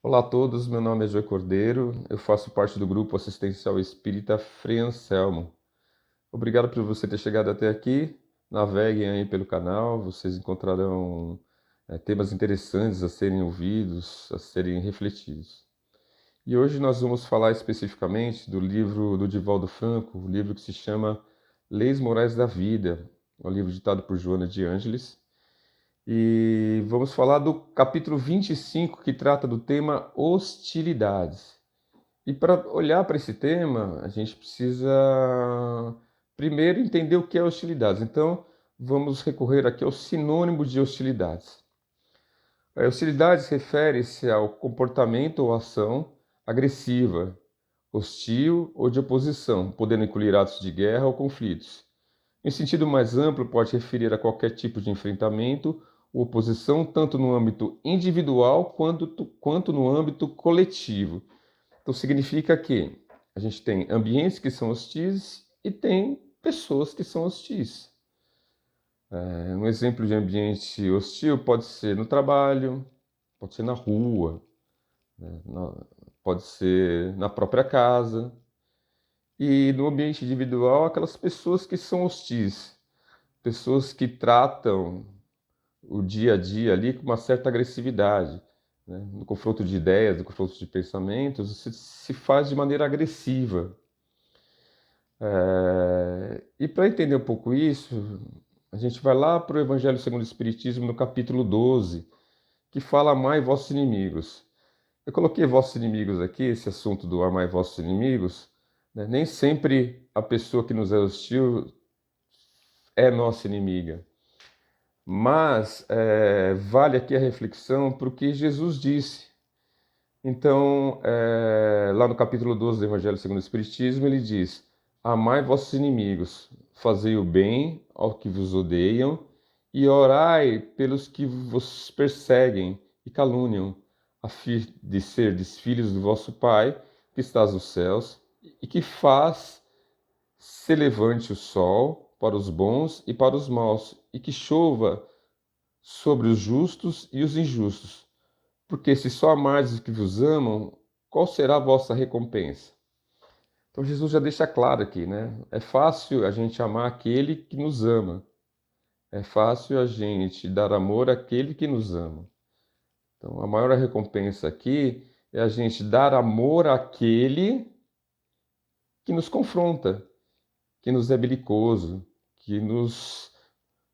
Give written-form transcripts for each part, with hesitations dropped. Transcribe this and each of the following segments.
Olá a todos, meu nome é Joe Cordeiro, eu faço parte do grupo assistencial espírita Frei Anselmo. Obrigado por você ter chegado até aqui, naveguem aí pelo canal, vocês encontrarão temas interessantes a serem ouvidos, a serem refletidos. E hoje nós vamos falar especificamente do livro do Divaldo Franco, o livro que se chama Leis Morais da Vida, um livro ditado por Joana de Ângeles. E vamos falar do capítulo 25, que trata do tema hostilidades. E para olhar para esse tema, a gente precisa primeiro entender o que é hostilidades. Então, vamos recorrer aqui ao sinônimo de hostilidades. Hostilidades refere-se ao comportamento ou ação agressiva, hostil ou de oposição, podendo incluir atos de guerra ou conflitos. Em sentido mais amplo, pode referir a qualquer tipo de enfrentamento ou oposição, tanto no âmbito individual quanto no âmbito coletivo. Então, significa que a gente tem ambientes que são hostis e tem pessoas que são hostis. Um exemplo de ambiente hostil pode ser no trabalho, pode ser na rua, né? Pode ser na própria casa. E no ambiente individual, aquelas pessoas que são hostis, pessoas que tratam o dia a dia ali com uma certa agressividade, né? No confronto de ideias, no confronto de pensamentos, se faz de maneira agressiva. E para entender um pouco isso, a gente vai lá para o Evangelho segundo o Espiritismo, no capítulo 12, que fala amai vossos inimigos. Eu coloquei vossos inimigos aqui, esse assunto do amai vossos inimigos, né? Nem sempre a pessoa que nos é hostil é nossa inimiga. Mas vale aqui a reflexão para o que Jesus disse. Então, lá no capítulo 12 do Evangelho segundo o Espiritismo, ele diz: amai vossos inimigos, fazei o bem ao que vos odeiam e orai pelos que vos perseguem e caluniam, a fim de serdes filhos do vosso Pai, que estás nos céus, e que faz se levante o sol para os bons e para os maus, e que chova sobre os justos e os injustos. Porque se só amardes os que vos amam, qual será a vossa recompensa? Então Jesus já deixa claro aqui, né? É fácil a gente amar aquele que nos ama. É fácil a gente dar amor àquele que nos ama. Então a maior recompensa aqui é a gente dar amor àquele que nos confronta, que nos é belicoso, que nos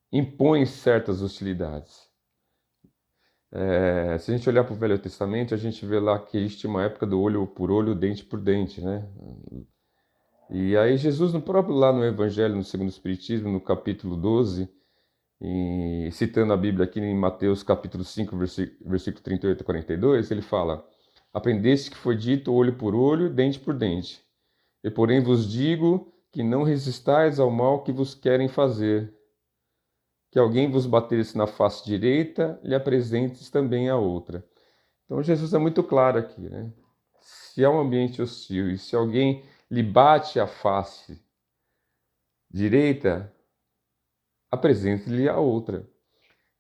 impõe certas hostilidades. Se a gente olhar para o Velho Testamento, a gente vê lá que existe uma época do olho por olho, dente por dente, né? E aí Jesus, no próprio lá no Evangelho, no segundo Espiritismo, no capítulo 12, e citando a Bíblia aqui em Mateus capítulo 5, versículo 38 a 42, ele fala: aprendeste que foi dito olho por olho, dente por dente. E porém vos digo que não resistais ao mal que vos querem fazer. Que alguém vos batesse na face direita, lhe apresentes também a outra. Então Jesus é muito claro aqui, né? Se há um ambiente hostil e se alguém lhe bate a face direita, apresente-lhe a outra.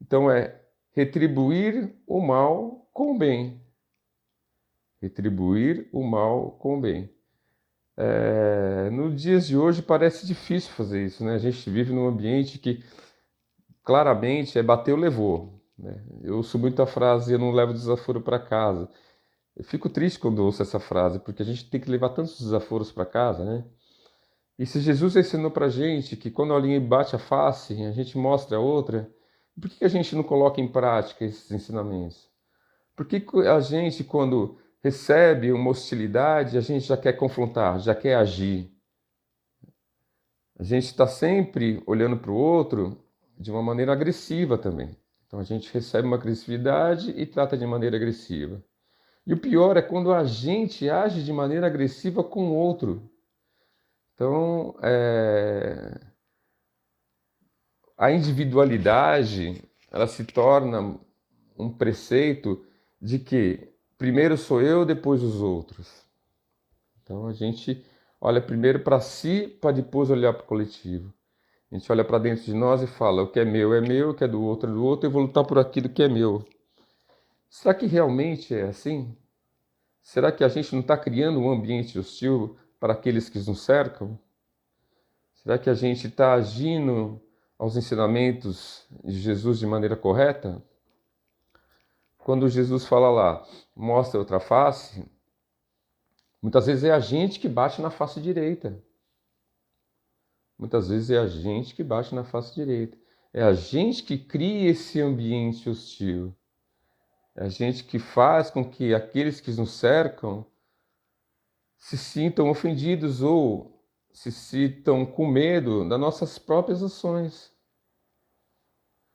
Então é retribuir o mal com o bem. Retribuir o mal com o bem. Nos dias de hoje parece difícil fazer isso, né? A gente vive num ambiente que claramente é bateu, levou, né? Eu ouço muito a frase, eu não levo desaforo para casa. Eu fico triste quando ouço essa frase, porque a gente tem que levar tantos desaforos para casa, né? E se Jesus ensinou para a gente que quando alguém bate a face, a gente mostra a outra, por que a gente não coloca em prática esses ensinamentos? Por que a gente, quando recebe uma hostilidade, a gente já quer confrontar, já quer agir? A gente está sempre olhando para o outro de uma maneira agressiva também. Então a gente recebe uma agressividade e trata de maneira agressiva. E o pior é quando a gente age de maneira agressiva com o outro. Então, a individualidade, ela se torna um preceito de que primeiro sou eu, depois os outros. Então, a gente olha primeiro para si, para depois olhar para o coletivo. A gente olha para dentro de nós e fala, o que é meu, o que é do outro, eu vou lutar por aquilo que é meu. Será que realmente é assim? Será que a gente não está criando um ambiente hostil para aqueles que nos cercam? Será que a gente está agindo aos ensinamentos de Jesus de maneira correta? Quando Jesus fala lá, mostra outra face, muitas vezes é a gente que bate na face direita. Muitas vezes é a gente que bate na face direita. É a gente que cria esse ambiente hostil. É a gente que faz com que aqueles que nos cercam se sintam ofendidos ou se sintam com medo das nossas próprias ações.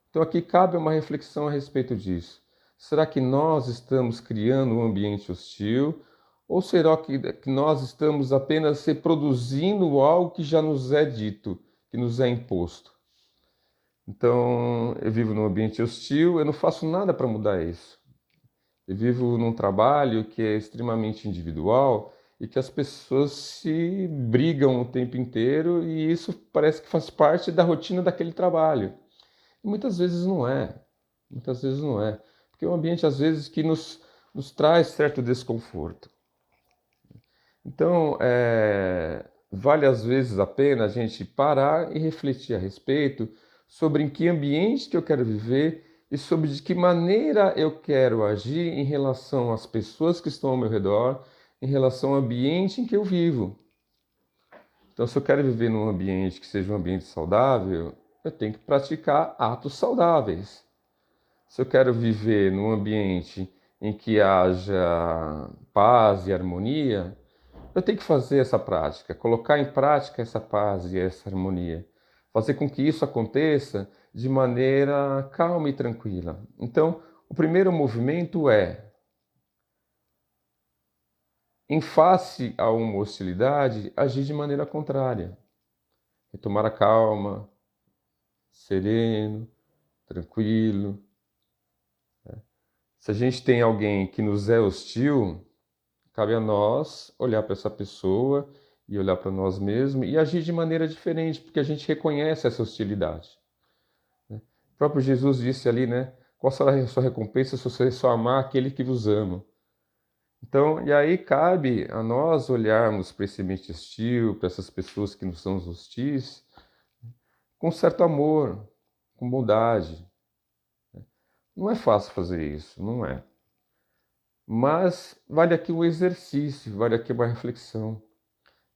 Então aqui cabe uma reflexão a respeito disso. Será que nós estamos criando um ambiente hostil? Ou será que nós estamos apenas reproduzindo algo que já nos é dito, que nos é imposto? Então, eu vivo num ambiente hostil, eu não faço nada para mudar isso. Eu vivo num trabalho que é extremamente individual e que as pessoas se brigam o tempo inteiro e isso parece que faz parte da rotina daquele trabalho. E muitas vezes não é. Muitas vezes não é. Porque é um ambiente, às vezes, que nos traz certo desconforto. Então, vale às vezes a pena a gente parar e refletir a respeito sobre em que ambiente que eu quero viver e sobre de que maneira eu quero agir em relação às pessoas que estão ao meu redor, em relação ao ambiente em que eu vivo. Então, se eu quero viver num ambiente que seja um ambiente saudável, eu tenho que praticar atos saudáveis. Se eu quero viver num ambiente em que haja paz e harmonia, eu tenho que fazer essa prática, colocar em prática essa paz e essa harmonia. Fazer com que isso aconteça de maneira calma e tranquila. Então, o primeiro movimento é, em face a uma hostilidade, agir de maneira contrária. Retomar a calma, sereno, tranquilo. Se a gente tem alguém que nos é hostil, cabe a nós olhar para essa pessoa e olhar para nós mesmos e agir de maneira diferente, porque a gente reconhece essa hostilidade. O próprio Jesus disse ali, né? Qual será a sua recompensa se você só amar aquele que vos ama? Então, e aí cabe a nós olharmos para esse ambiente hostil, para essas pessoas que nos são hostis, com certo amor, com bondade. Não é fácil fazer isso, não é. Mas vale aqui um exercício, vale aqui uma reflexão,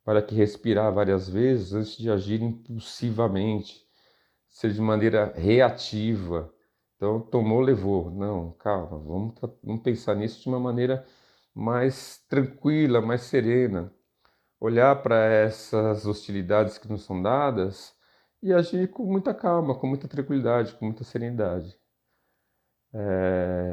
vale aqui respirar várias vezes antes de agir impulsivamente, ser de maneira reativa. Então, tomou, levou. Não, calma, vamos pensar nisso de uma maneira mais tranquila, mais serena. Olhar para essas hostilidades que nos são dadas e agir com muita calma, com muita tranquilidade, com muita serenidade.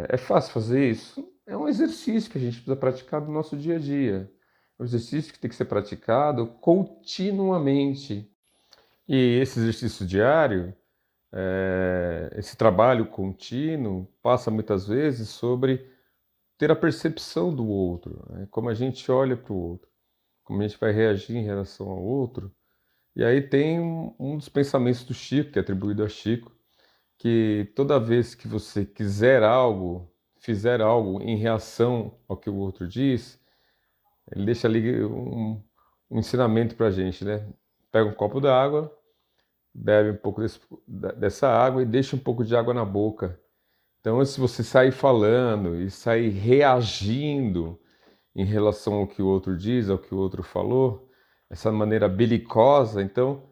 É fácil fazer isso? É um exercício que a gente precisa praticar no nosso dia a dia. É um exercício que tem que ser praticado continuamente. E esse exercício diário, esse trabalho contínuo, passa muitas vezes sobre ter a percepção do outro, né? Como a gente olha para o outro, como a gente vai reagir em relação ao outro. E aí tem um dos pensamentos do Chico, que é atribuído a Chico, que toda vez que você quiser algo, fizer algo em reação ao que o outro diz, ele deixa ali um ensinamento para a gente, né? Pega um copo d'água, bebe um pouco dessa água e deixa um pouco de água na boca. Então, se você sair falando e sair reagindo em relação ao que o outro diz, ao que o outro falou, essa maneira belicosa, então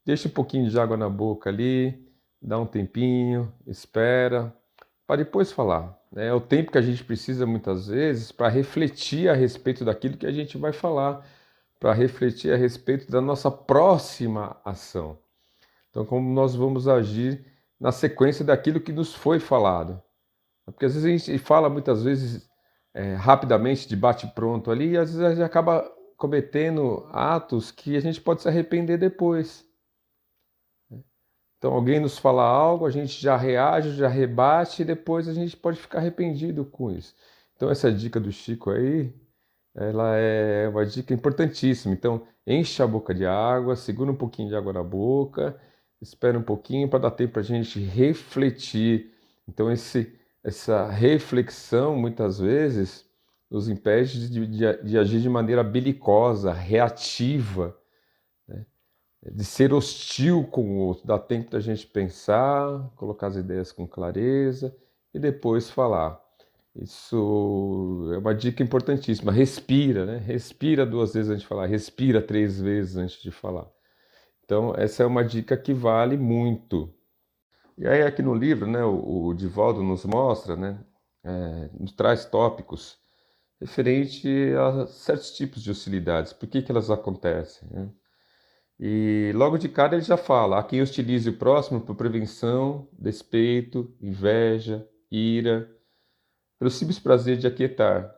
deixa um pouquinho de água na boca ali, dá um tempinho, espera, para depois falar. É o tempo que a gente precisa muitas vezes para refletir a respeito daquilo que a gente vai falar, para refletir a respeito da nossa próxima ação. Então, como nós vamos agir na sequência daquilo que nos foi falado. Porque às vezes a gente fala muitas vezes rapidamente, de bate-pronto ali, e às vezes a gente acaba cometendo atos que a gente pode se arrepender depois. Então alguém nos fala algo, a gente já reage, já rebate e depois a gente pode ficar arrependido com isso. Então essa dica do Chico aí, ela é uma dica importantíssima. Então enche a boca de água, segura um pouquinho de água na boca, espera um pouquinho para dar tempo para a gente refletir. Então essa reflexão muitas vezes nos impede de agir de maneira belicosa, reativa, né? De ser hostil com o outro. Dá tempo da gente pensar, colocar as ideias com clareza e depois falar. Isso é uma dica importantíssima. Respira, né? Respira 2 vezes antes de falar, respira 3 vezes antes de falar. Então, essa é uma dica que vale muito. E aí, aqui no livro, né, o Divaldo nos mostra, né, nos traz tópicos referente a certos tipos de hostilidades, por que elas acontecem, né? E logo de cara ele já fala: há quem hostilize o próximo por prevenção, despeito, inveja, ira, pelo simples prazer de aquietar.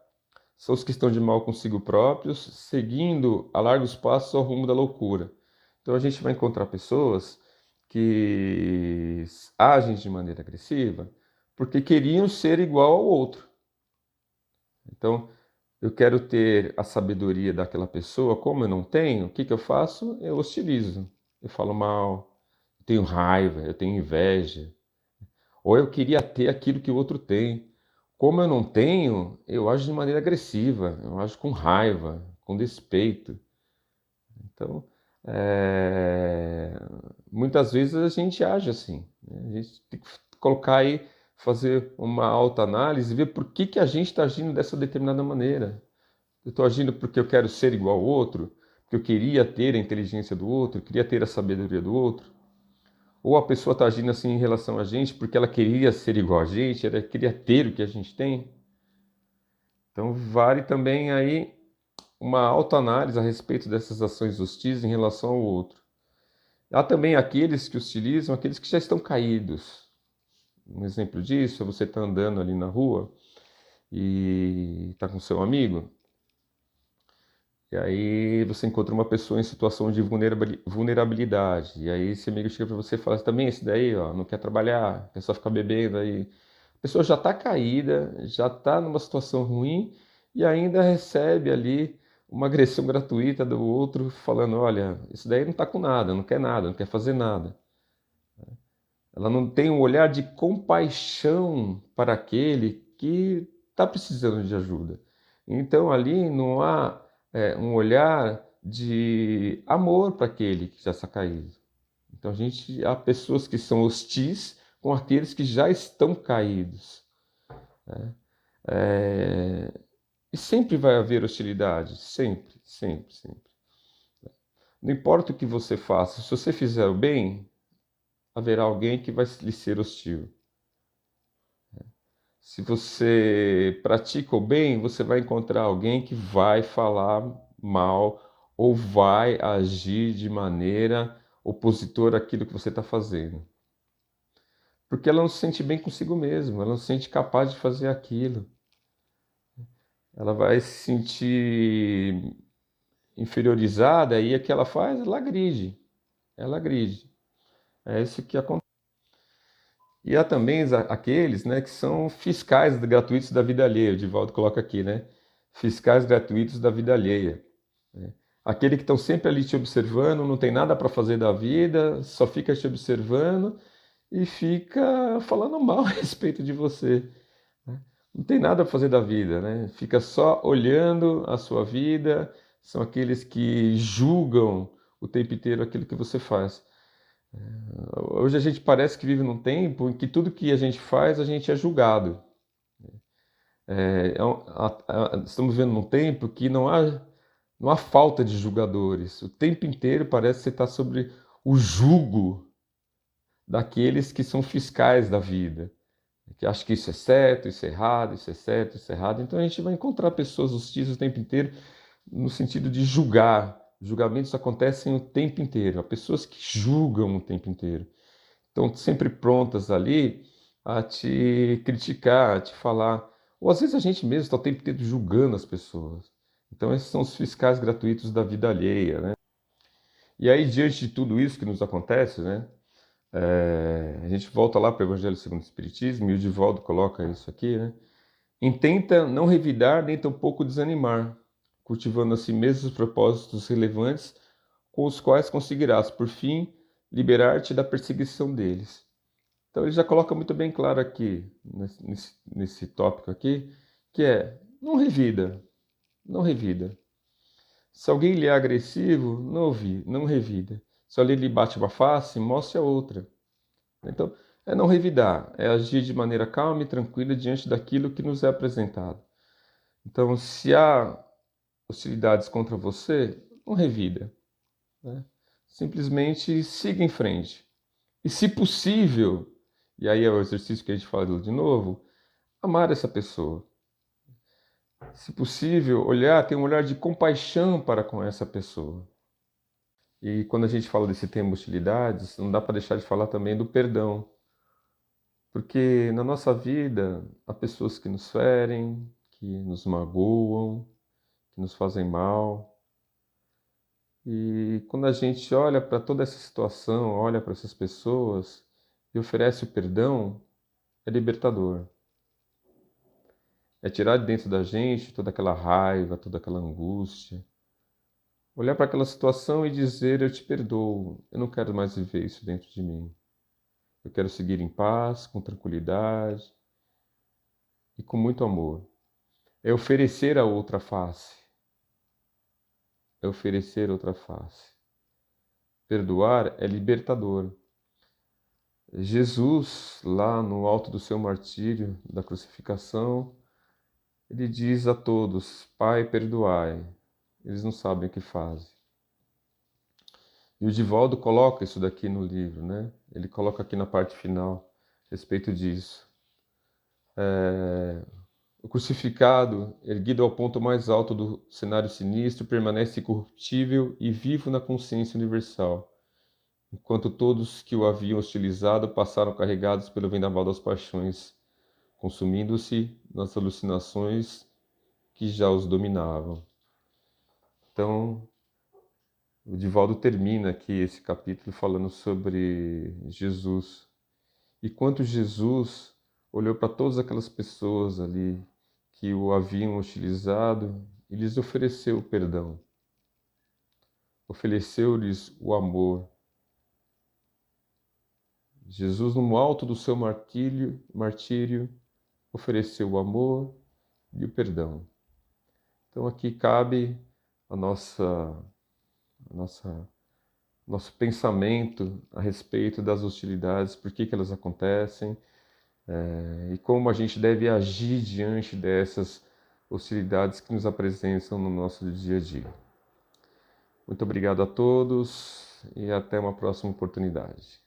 São os que estão de mal consigo próprios, seguindo a largos passos ao rumo da loucura. Então a gente vai encontrar pessoas que agem de maneira agressiva porque queriam ser igual ao outro. Então, eu quero ter a sabedoria daquela pessoa, como eu não tenho, o que eu faço? Eu hostilizo, eu falo mal, eu tenho raiva, eu tenho inveja, ou eu queria ter aquilo que o outro tem. Como eu não tenho, eu ajo de maneira agressiva, eu ajo com raiva, com despeito. Então, muitas vezes a gente age assim, né? A gente tem que colocar aí, fazer uma autoanálise e ver por que a gente está agindo dessa determinada maneira. Eu estou agindo porque eu quero ser igual ao outro, porque eu queria ter a inteligência do outro, eu queria ter a sabedoria do outro. Ou a pessoa está agindo assim em relação a gente porque ela queria ser igual a gente, ela queria ter o que a gente tem. Então vale também aí uma autoanálise a respeito dessas ações hostis em relação ao outro. Há também aqueles que hostilizam aqueles que já estão caídos. Um exemplo disso é você estar andando ali na rua e está com seu amigo, e aí você encontra uma pessoa em situação de vulnerabilidade. E aí esse amigo chega para você e fala: também esse daí, ó, não quer trabalhar, quer só ficar bebendo aí. A pessoa já está caída, já está numa situação ruim e ainda recebe ali uma agressão gratuita do outro falando: olha, esse daí não está com nada, não quer fazer nada. Ela não tem um olhar de compaixão para aquele que está precisando de ajuda. Então ali não há um olhar de amor para aquele que já está caído. Então há pessoas que são hostis com aqueles que já estão caídos, né? E sempre vai haver hostilidade, sempre, sempre, sempre. Não importa o que você faça, se você fizer o bem, haverá alguém que vai lhe ser hostil. Se você pratica o bem, você vai encontrar alguém que vai falar mal ou vai agir de maneira opositora àquilo que você está fazendo. Porque ela não se sente bem consigo mesma, ela não se sente capaz de fazer aquilo. Ela vai se sentir inferiorizada e o que ela faz? Ela agride. Ela agride. É isso que acontece. E há também aqueles, né, que são fiscais gratuitos da vida alheia. O Divaldo coloca aqui, né? Fiscais gratuitos da vida alheia, né? Aquele que estão sempre ali te observando, não tem nada para fazer da vida, só fica te observando e fica falando mal a respeito de você, né? Não tem nada para fazer da vida, né? Fica só olhando a sua vida, são aqueles que julgam o tempo inteiro aquilo que você faz. Hoje a gente parece que vive num tempo em que tudo que a gente faz, a gente é julgado. Estamos vivendo num tempo que não há falta de julgadores. O tempo inteiro parece que você está sobre o jugo daqueles que são fiscais da vida, que acham que isso é certo, isso é errado, isso é certo, isso é errado. Então a gente vai encontrar pessoas hostis o tempo inteiro no sentido de julgar. Julgamentos acontecem o tempo inteiro. Há pessoas que julgam o tempo inteiro. Estão sempre prontas ali a te criticar, a te falar. Ou às vezes a gente mesmo está o tempo inteiro julgando as pessoas. Então esses são os fiscais gratuitos da vida alheia, né? E aí, diante de tudo isso que nos acontece, né? A gente volta lá para o Evangelho segundo o Espiritismo, e o Divaldo coloca isso aqui, né? Intenta não revidar nem tampouco desanimar, cultivando a si mesmo os propósitos relevantes com os quais conseguirás, por fim, liberar-te da perseguição deles. Então ele já coloca muito bem claro aqui, nesse tópico aqui, que é não revida, não revida. Se alguém lhe é agressivo, não revida. Se alguém lhe bate uma face, mostre a outra. Então, é não revidar, é agir de maneira calma e tranquila diante daquilo que nos é apresentado. Então, se há hostilidades contra você, não revida, né? Simplesmente siga em frente. E se possível, e aí é o exercício que a gente fala de novo, amar essa pessoa. Se possível, ter um olhar de compaixão para com essa pessoa. E quando a gente fala desse tema hostilidades, não dá para deixar de falar também do perdão. Porque na nossa vida há pessoas que nos ferem, que nos magoam, que nos fazem mal. E quando a gente olha para toda essa situação, olha para essas pessoas e oferece o perdão, é libertador. É tirar de dentro da gente toda aquela raiva, toda aquela angústia. Olhar para aquela situação e dizer: eu te perdoo, eu não quero mais viver isso dentro de mim. Eu quero seguir em paz, com tranquilidade e com muito amor. É oferecer a outra face. É oferecer outra face. Perdoar é libertador. Jesus, lá no alto do seu martírio, da crucificação, ele diz a todos: Pai, perdoai. Eles não sabem o que fazem. E o Divaldo coloca isso daqui no livro, né? Ele coloca aqui na parte final a respeito disso. O crucificado, erguido ao ponto mais alto do cenário sinistro, permanece incorruptível e vivo na consciência universal, enquanto todos que o haviam hostilizado passaram carregados pelo vendaval das paixões, consumindo-se nas alucinações que já os dominavam. Então, o Divaldo termina aqui esse capítulo falando sobre Jesus. E quanto Jesus olhou para todas aquelas pessoas ali que o haviam hostilizado e lhes ofereceu o perdão, ofereceu-lhes o amor. Jesus, no alto do seu martírio, ofereceu o amor e o perdão. Então aqui cabe a nosso pensamento a respeito das hostilidades, por que elas acontecem, e como a gente deve agir diante dessas hostilidades que nos apresentam no nosso dia a dia. Muito obrigado a todos e até uma próxima oportunidade.